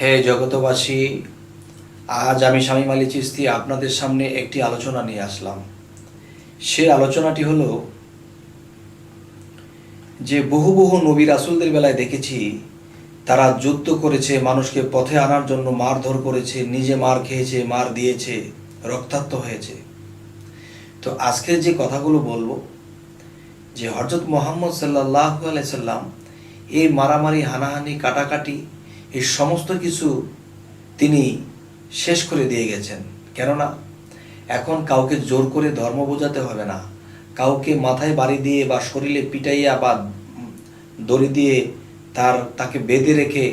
হে জগতবাসী, আজ আমি শামীম আলী চিশতি আপনাদের সামনে একটি আলোচনা নিয়ে আসলাম। সে আলোচনাটি হলো যে বহু বহু নবী রাসূলদের বেলায় দেখেছি তারা যুদ্ধ করেছে, মানুষকে পথে আনার জন্য মারধর করেছে, নিজে মার খেয়েছে, মার দিয়েছে, রক্তাক্ত হয়েছে। তো আজকে যে কথাগুলো বলবো যে হযরত মুহাম্মদ সাল্লাল্লাহু আলাইহি সাল্লাম এই মারামারি, হানাহানি, কাটাকাটি এই সমস্ত কিছু তিনি শেষ করে দিয়ে গেছেন। কেননা এখন কাউকে জোর করে ধর্ম বোঝাতে হবে না, কাউকে মাথায় বাড়ি দিয়ে বা শরীরে পিটাইয়া বা দড়ি দিয়ে তাকে বেঁধে রেখে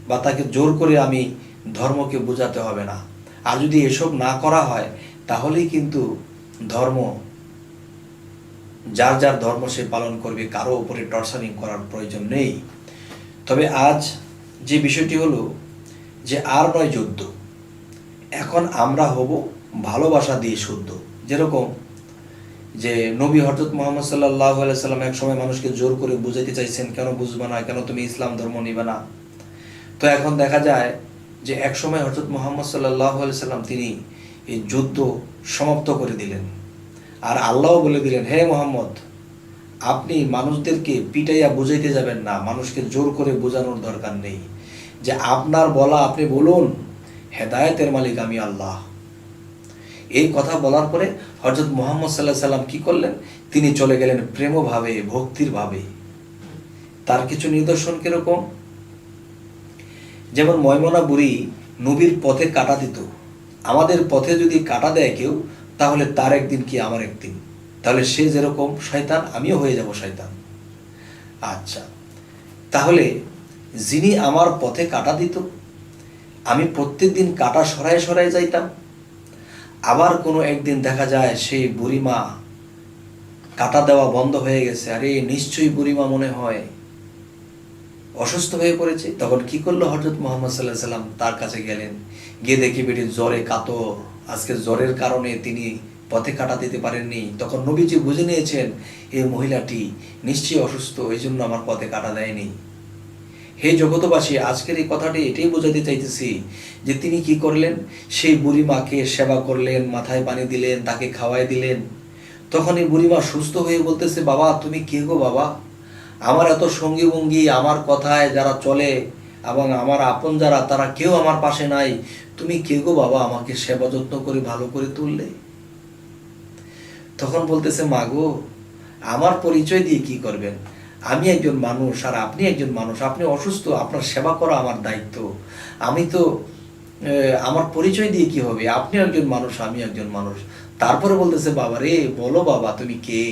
বা তাকে জোর করে আমি ধর্মকে বোঝাতে হবে না। আর যদি এসব না করা হয় তাহলেই কিন্তু ধর্ম, যার যার ধর্ম সে পালন করবে, কারো উপরে টর্চারিং করার প্রয়োজন নেই। তবে আজ যে বিষয়টি হলো যে আর নয় যুদ্ধ, এখন আমরা হব ভালোবাসা দিয়ে শুদ্ধ। যেরকম যে নবী হযরত মুহাম্মদ সাল্লাল্লাহু আলাইহি সাল্লাম এক সময় মানুষকে জোর করে বুঝাইতে চাইছেন, কেন বুঝবে না, কেন তুমি ইসলাম ধর্ম নিবে না। তো এখন দেখা যায় যে এক সময় হযরত মুহাম্মদ সাল্লাল্লাহু আলাইহি সাল্লাম তিনি এই যুদ্ধ সমাপ্ত করে দিলেন। আর আল্লাহও বলে দিলেন, হে মুহাম্মদ, আপনি মানুষদেরকে পিটাইয়া বুঝাইতে যাবেন না, মানুষকে জোর করে বোঝানোর দরকার নেই। যে আপনার বলা আপনি বলুন, হেদায়েতের মালিক আমি আল্লাহ। এই কথা বলার পরে হযরত মুহাম্মদ সাল্লাল্লাহু আলাইহি সাল্লাম কি করলেন? তিনি চলে গেলেন প্রেমভাবে, ভক্তির ভাবে। তার কিছু নিদর্শন কিরকম? যেমন ময়মনা বুড়ি নবীর পথে কাটা দিত। আমাদের পথে যদি কাটা দেয় কেউ, তাহলে তার একদিন কি আমার একদিন, তাহলে সে যেরকম শয়তান আমিও হয়ে যাব শয়তান। আচ্ছা, তাহলে যিনি আমার পথে কাটা দিত, আমি প্রত্যেকদিন কাটা সরায় সরায় যাইতাম। আবার কোনো একদিন দেখা যায় সেই বুড়িমা কাটা দেওয়া বন্ধ হয়ে গেছে, আরে নিশ্চয়ই বুড়িমা মনে হয় অসুস্থ হয়ে পড়েছে। তখন কি করলো হযরত মুহাম্মদ সাল্লাল্লাহু আলাইহি সাল্লাম? তার কাছে গেলেন, গিয়ে দেখি বেটি জ্বরে কাতর, আজকে জ্বরের কারণে তিনি পথে কাটা দিতে পারেননি। তখন নবীজি বুঝে নিয়েছেন এই মহিলাটি নিশ্চয়ই অসুস্থ, এই জন্য আমার পথে কাটা দেয়নি। হে জগতবাসী, আজকের এই কথাটি এটাই বোঝাতে চাইতেছি যে তিনি কি করলেন? সেই বুড়িমাকে সেবা করলেন, মাথায় পানি দিলেন, তাকে খাওয়াই দিলেন। তখন এই বুড়িমা সুস্থ হয়ে বলতেছে, বাবা তুমি কে গো বাবা? আমার এত সঙ্গী ভঙ্গী, আমার কথায় যারা চলে এবং আমার আপন যারা, তারা কেউ আমার পাশে নাই, তুমি কে গো বাবা? আমাকে সেবা যত্ন করে ভালো করে তুললে। তখন বলতেছে, মা গো, আমার পরিচয় দিয়ে কি করবেন? আমি একজন মানুষ আর আপনি একজন মানুষ, আপনি অসুস্থ, আপনার সেবা করা আমার দায়িত্ব। আমি তো আমার পরিচয় দিয়ে কি হবে? আপনি একজন মানুষ, আমি একজন মানুষ। তারপরে বলতেছে, বাবা রে, বলো বাবা তুমি কে?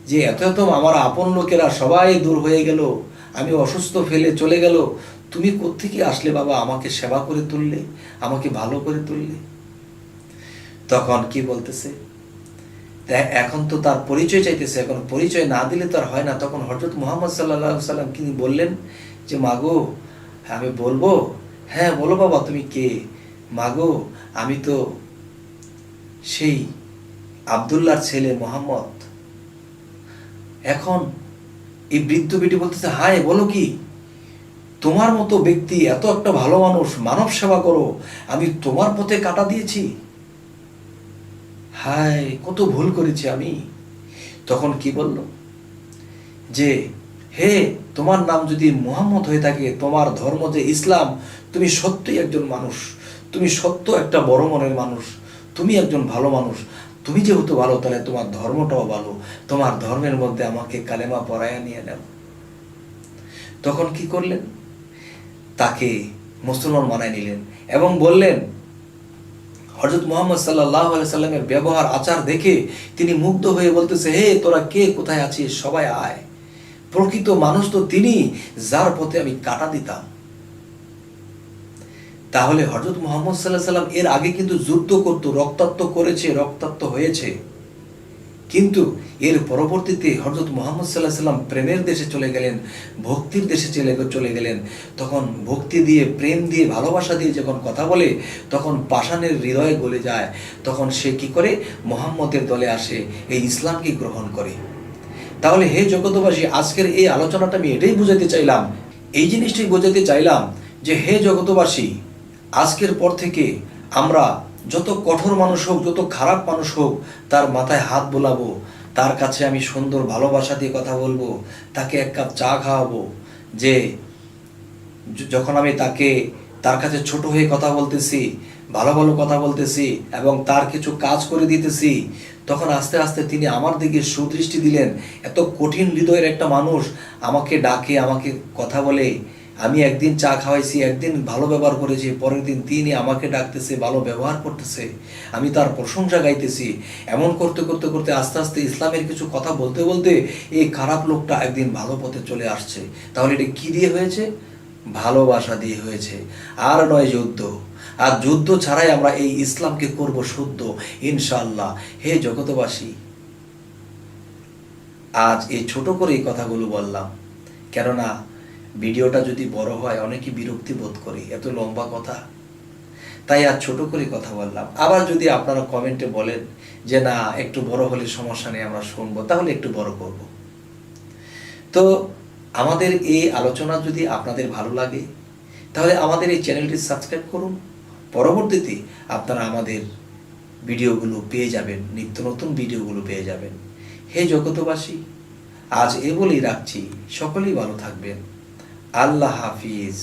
যে এত এত আমার আপন লোকেরা সবাই দূর হয়ে গেল, আমি অসুস্থ ফেলে চলে গেল, তুমি কোত্থেকে আসলে বাবা? আমাকে সেবা করে তুললে, আমাকে ভালো করে তুললে। তখন কি বলতেছে? এখন তো তার পরিচয় চাইতেছে, এখন পরিচয় না দিলে তো আর হয় না। তখন হযরত মুহাম্মদ সাল্লাল্লাহু আলাইহি সাল্লাম তিনি বললেন যে মাগো, আমি বলবো? হ্যাঁ বলো বাবা তুমি কে? মাগো, আমি তো সেই আব্দুল্লাহর ছেলে মুহাম্মদ। এখন এই বৃদ্ধ বেটি বলতেছে, হায় বলো কি? তোমার মতো ব্যক্তি, এত একটা ভালো মানুষ, মানব সেবা করো, আমি তোমার পথে কাটা দিয়েছি? হায় কত ভুল করেছি আমি। তখন কি বলল? যে হে, তোমার নাম যদি মুহাম্মদ হয়ে থাকে, তোমার ধর্ম যে ইসলাম, তুমি সত্যই একজন মানুষ, তুমি সত্য একটা বড় মনের মানুষ, তুমি একজন ভালো মানুষ। তুমি যেহেতু ভালো, তাহলে তোমার ধর্মটাও ভালো, তোমার ধর্মের মধ্যে আমাকে কালেমা পড়ায়া নিয়ে নাও। তখন কি করলেন? তাকে মুসলমান বানায় নিলেন এবং বললেন, হযরত মুহাম্মদ সাল্লাল্লাহু আলাইহি সাল্লামের ব্যবহার আচার দেখে তিনি মুগ্ধ হয়ে বলতেছে, হে তোরা কে, কোথায় আছিস, সবাই আয়। প্রকৃত মানুষ তো তিনি, যার পথে আমি কাটা দিতাম। তাহলে হযরত মুহাম্মদ সাল্লাল্লাহু আলাইহি সাল্লাম এর আগে কিন্তু যুদ্ধ করত, রক্তাক্ত করেছে, রক্তাক্ত হয়েছে, কিন্তু এর পরবর্তীতে হযরত মুহাম্মদ সাল্লাল্লাহু আলাইহি সাল্লাম প্রেমের দেশে চলে গেলেন, ভক্তির দেশে চলে গেলেন। তখন ভক্তি দিয়ে, প্রেম দিয়ে, ভালোবাসা দিয়ে যখন কথা বলে, তখন পাষাণের হৃদয়ে গলে যায়। তখন সে কি করে? মুহাম্মদের দলে আসে, এই ইসলামকে গ্রহণ করে। তাহলে হে জগতবাসী, আজকের এই আলোচনাটা আমি এটাই বুঝাতে চাইলাম, এই জিনিসটাই বোঝাতে চাইলাম যে হে জগতবাসী, আজকের পর থেকে আমরা যত কঠোর মানুষ হোক, যত খারাপ মানুষ হোক, তার মাথায় হাত বোলাবো, তার কাছে আমি সুন্দর ভালোবাসা দিয়ে কথা বলবো, তাকে এক কাপ চা খাওয়াবো। যে যখন আমি তার কাছে ছোট হয়ে কথা বলতেছি, ভালো ভালো কথা বলতেছি এবং তার কিছু কাজ করে দিতেছি, তখন আস্তে আস্তে তিনি আমার দিকে সুদৃষ্টি দিলেন। এত কঠিন হৃদয়ের একটা মানুষ আমাকে ডাকে, আমাকে কথা বলে। আমি একদিন চা খাওয়াইছি, একদিন ভালো ব্যবহার করেছি, পরের দিন তিনি আমাকে ডাকতেছে, ভালো ব্যবহার করতেছে, আমি তার প্রশংসা গাইতেছি। এমন করতে করতে করতে আস্তে আস্তে ইসলামের কিছু কথা বলতে বলতে এই খারাপ লোকটা একদিন ভালো পথে চলে আসছে। তাহলে এটা কি দিয়ে হয়েছে? ভালোবাসা দিয়ে হয়েছে, আর নয় যুদ্ধ। আর যুদ্ধ ছাড়াই আমরা এই ইসলামকে করব শুদ্ধ, ইনশাআল্লাহ। হে জগতবাসী, আজ এই ছোট করে এই কথাগুলো বললাম, কেননা ভিডিওটা যদি বড় হয় অনেকে বিরক্তি বোধ করে, এত লম্বা কথা। তাই আজ ছোট করে কথা বললাম। আবার যদি আপনারা কমেন্টে বলেন যে না, একটু বড় হলে সমস্যা নেই, আমরা শুনবো, তাহলে একটু বড় করব। তো আমাদের এই আলোচনা যদি আপনাদের ভালো লাগে, তাহলে আমাদের এই চ্যানেলটি সাবস্ক্রাইব করুন। পরবর্তীতে আপনারা আমাদের ভিডিওগুলো পেয়ে যাবেন, নিত্য নতুন ভিডিওগুলো পেয়ে যাবেন। হে জগতবাসী, আজ এ বলেই রাখছি, সকলেই ভালো থাকবেন। আল্লাহ হাফিজ।